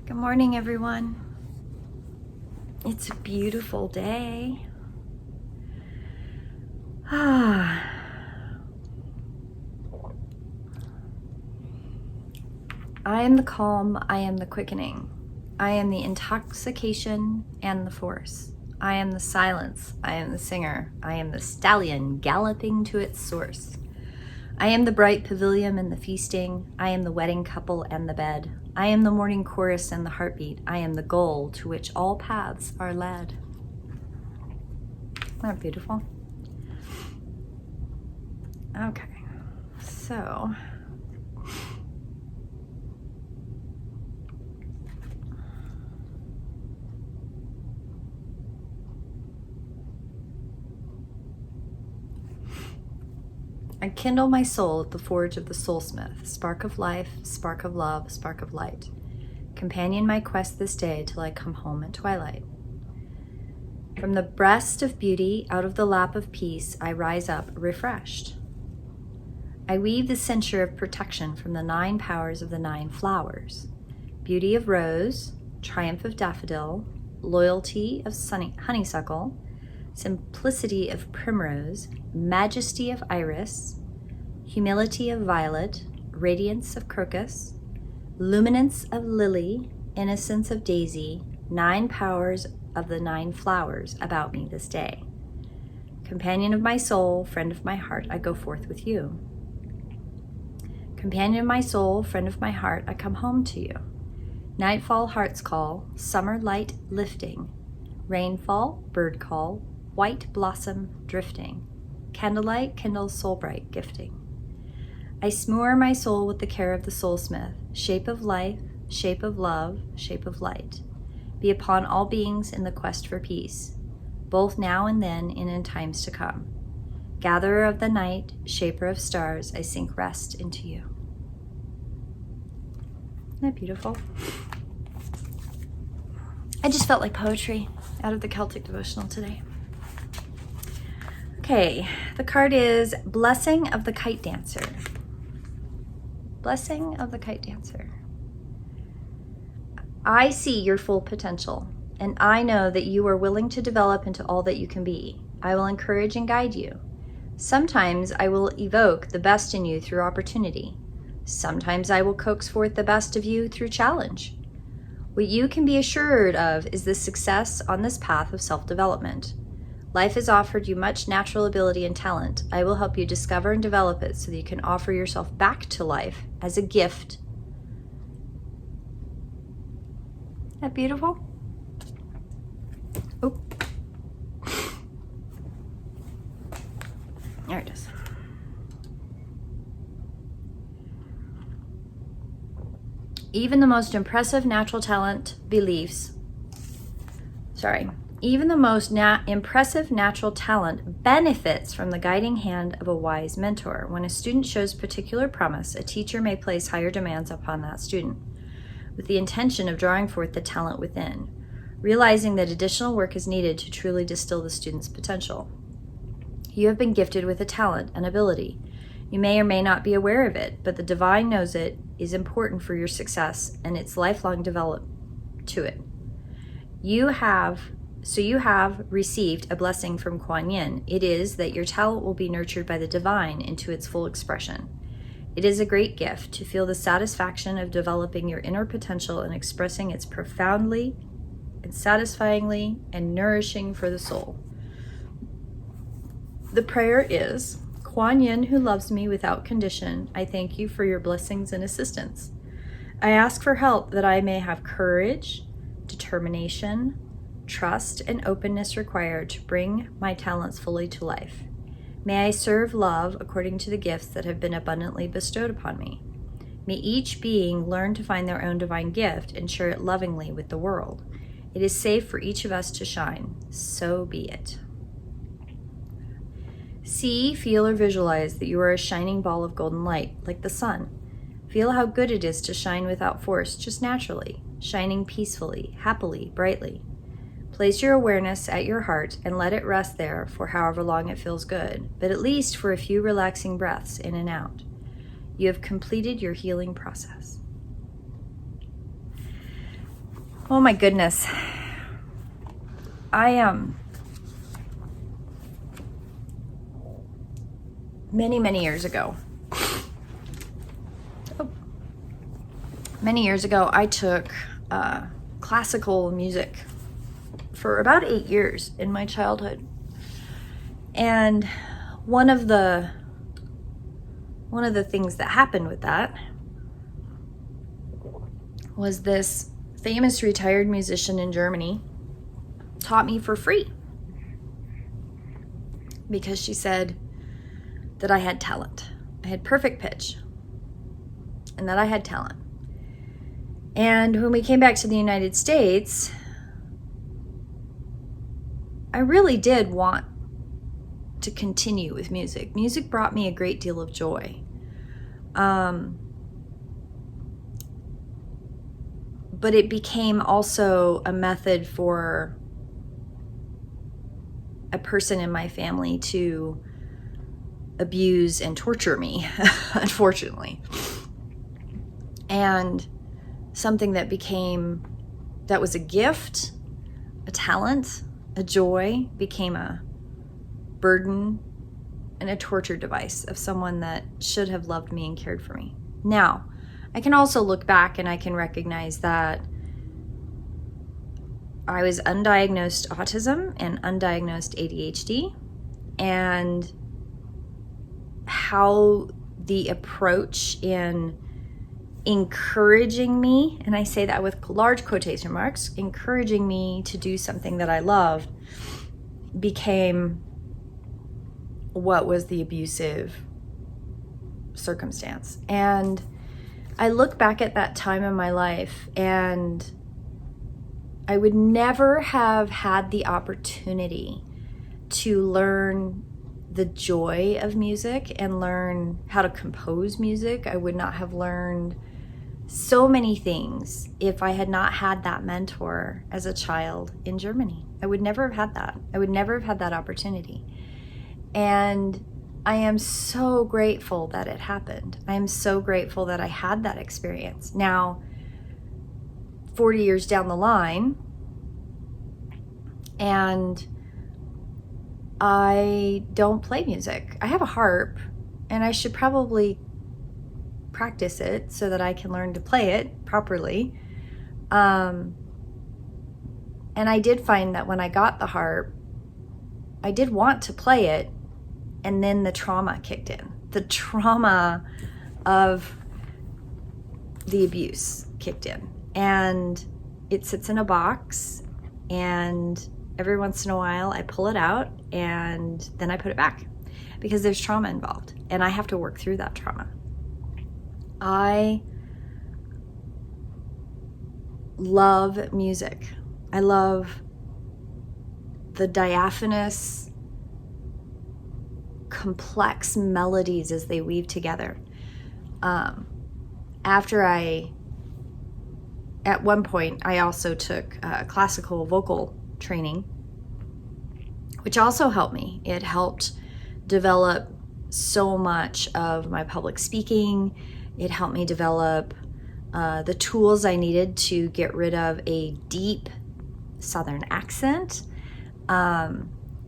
Good morning, everyone. It's a beautiful day. I am the calm, I am the quickening. I am the intoxication and the force. I am the silence, I am the singer. I am the stallion galloping to its source. I am the bright pavilion and the feasting. I am the wedding couple and the bed. I am the morning chorus and the heartbeat. I am the goal to which all paths are led. Isn't that beautiful? Okay, so I kindle my soul at the forge of the soulsmith, spark of life, spark of love, spark of light. Companion my quest this day till I come home at twilight. From the breast of beauty, out of the lap of peace, I rise up refreshed. I weave the cincture of protection from the 9 powers of the 9 flowers. Beauty of rose, triumph of daffodil, loyalty of honeysuckle, simplicity of primrose, majesty of iris, humility of violet, radiance of crocus, luminance of lily, innocence of daisy, 9 powers of the 9 flowers about me this day. Companion of my soul, friend of my heart, I go forth with you. Companion of my soul, friend of my heart, I come home to you. Nightfall, heart's call, summer light lifting, rainfall, bird call, white blossom drifting, candlelight kindles soul bright gifting. I smoor my soul with the care of the soulsmith, shape of life, shape of love, shape of light. Be upon all beings in the quest for peace, both now and then and in times to come. Gatherer of the night, shaper of stars, I sink rest into you. Isn't that beautiful? I just felt like poetry out of the Celtic Devotional today. Okay, the card is Blessing of the Kite Dancer. Blessing of the Kite Dancer. I see your full potential, and I know that you are willing to develop into all that you can be. I will encourage and guide you. Sometimes I will evoke the best in you through opportunity. Sometimes I will coax forth the best of you through challenge. What you can be assured of is the success on this path of self-development. Life has offered you much natural ability and talent. I will help you discover and develop it so that you can offer yourself back to life as a gift. Isn't that beautiful? Oh. There it is. Even the most impressive natural talent impressive natural talent benefits from the guiding hand of a wise mentor. When a student shows particular promise, a teacher may place higher demands upon that student, with the intention of drawing forth the talent within, realizing that additional work is needed to truly distill the student's potential. You have been gifted with a talent, an ability. You may or may not be aware of it, but the divine knows it is important for your success and its lifelong development to it. You have received a blessing from Kuan Yin. It is that your talent will be nurtured by the divine into its full expression. It is a great gift to feel the satisfaction of developing your inner potential and expressing it profoundly and satisfyingly and nourishing for the soul. The prayer is, Kuan Yin, who loves me without condition, I thank you for your blessings and assistance. I ask for help that I may have courage, determination, trust, and openness required to bring my talents fully to life. May I serve love according to the gifts that have been abundantly bestowed upon me. May each being learn to find their own divine gift and share it lovingly with the world. It is safe for each of us to shine. So be it. See, feel, or visualize that you are a shining ball of golden light, like the sun. Feel how good it is to shine without force, just naturally, shining peacefully, happily, brightly. Place your awareness at your heart and let it rest there for however long it feels good, but at least for a few relaxing breaths in and out. You have completed your healing process. Oh my goodness. Many years ago, I took classical music for about 8 years in my childhood. And one of the things that happened with that was this famous retired musician in Germany taught me for free because she said that I had talent. I had perfect pitch and that I had talent. And when we came back to the United States, I really did want to continue with music. Music brought me a great deal of joy. But it became also a method for a person in my family to abuse and torture me, unfortunately. And something that was a gift, a talent, a joy, became a burden and a torture device of someone that should have loved me and cared for me. Now, I can also look back and I can recognize that I was undiagnosed autism and undiagnosed ADHD, and how the approach in encouraging me, and I say that with large quotation marks, encouraging me to do something that I loved, became what was the abusive circumstance. And I look back at that time in my life, and I would never have had the opportunity to learn the joy of music and learn how to compose music. I would not have learned so many things if I had not had that mentor as a child in Germany. I would never have had that. I would never have had that opportunity. And I am so grateful that it happened. I am so grateful that I had that experience. Now, 40 years down the line, and I don't play music. I have a harp, and I should probably practice it so that I can learn to play it properly. And I did find that when I got the harp, I did want to play it, and then the trauma kicked in. The trauma of the abuse kicked in. And it sits in a box, and every once in a while I pull it out and then I put it back because there's trauma involved, and I have to work through that trauma. I love music. I love the diaphanous, complex melodies as they weave together. At one point, I also took classical vocal training, which also helped me. It helped develop so much of my public speaking. It helped me develop the tools I needed to get rid of a deep Southern accent.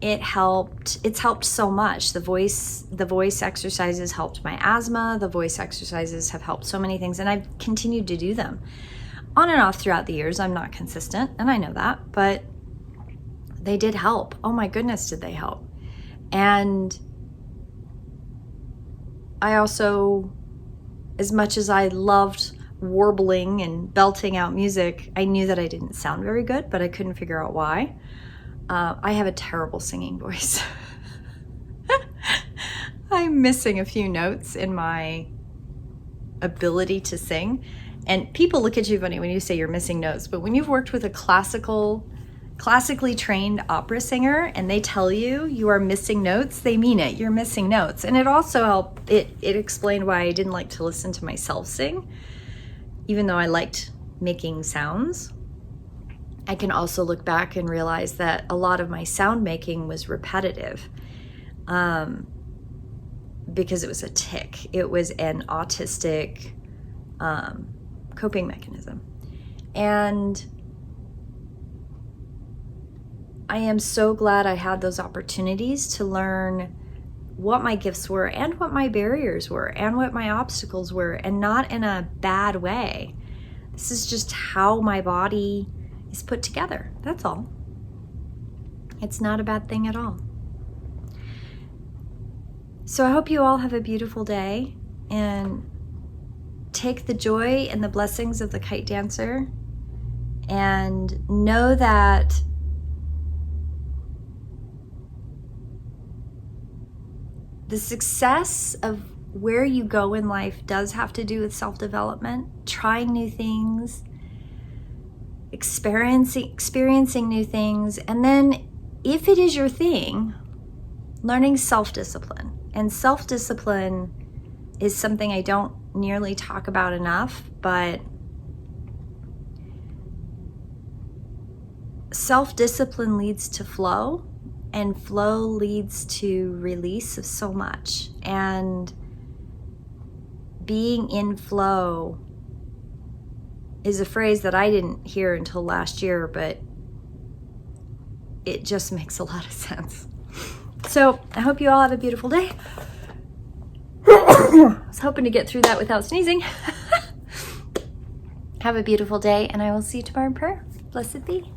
It's helped so much. The voice exercises helped my asthma. The voice exercises have helped so many things, and I've continued to do them on and off throughout the years. I'm not consistent, and I know that, but they did help. Oh my goodness, did they help. And I also, as much as I loved warbling and belting out music, I knew that I didn't sound very good, but I couldn't figure out why. I have a terrible singing voice. I'm missing a few notes in my ability to sing. And people look at you funny when you say you're missing notes, but when you've worked with a classically trained opera singer and they tell you are missing notes, they mean it. You're missing notes. And it also helped, it explained why I didn't like to listen to myself sing, even though I liked making sounds. I can also look back and realize that a lot of my sound making was repetitive, because it was a tic. It was an autistic coping mechanism. And I am so glad I had those opportunities to learn what my gifts were and what my barriers were and what my obstacles were, and not in a bad way. This is just how my body is put together. That's all. It's not a bad thing at all. So I hope you all have a beautiful day, and take the joy and the blessings of the kite dancer, and know that the success of where you go in life does have to do with self-development, trying new things, experiencing new things, and then if it is your thing, learning self-discipline. And self-discipline is something I don't nearly talk about enough, but self-discipline leads to flow, and flow leads to release of so much. And being in flow is a phrase that I didn't hear until last year, but it just makes a lot of sense. So I hope you all have a beautiful day. I was hoping to get through that without sneezing. Have a beautiful day, and I will see you tomorrow in prayer. Blessed be.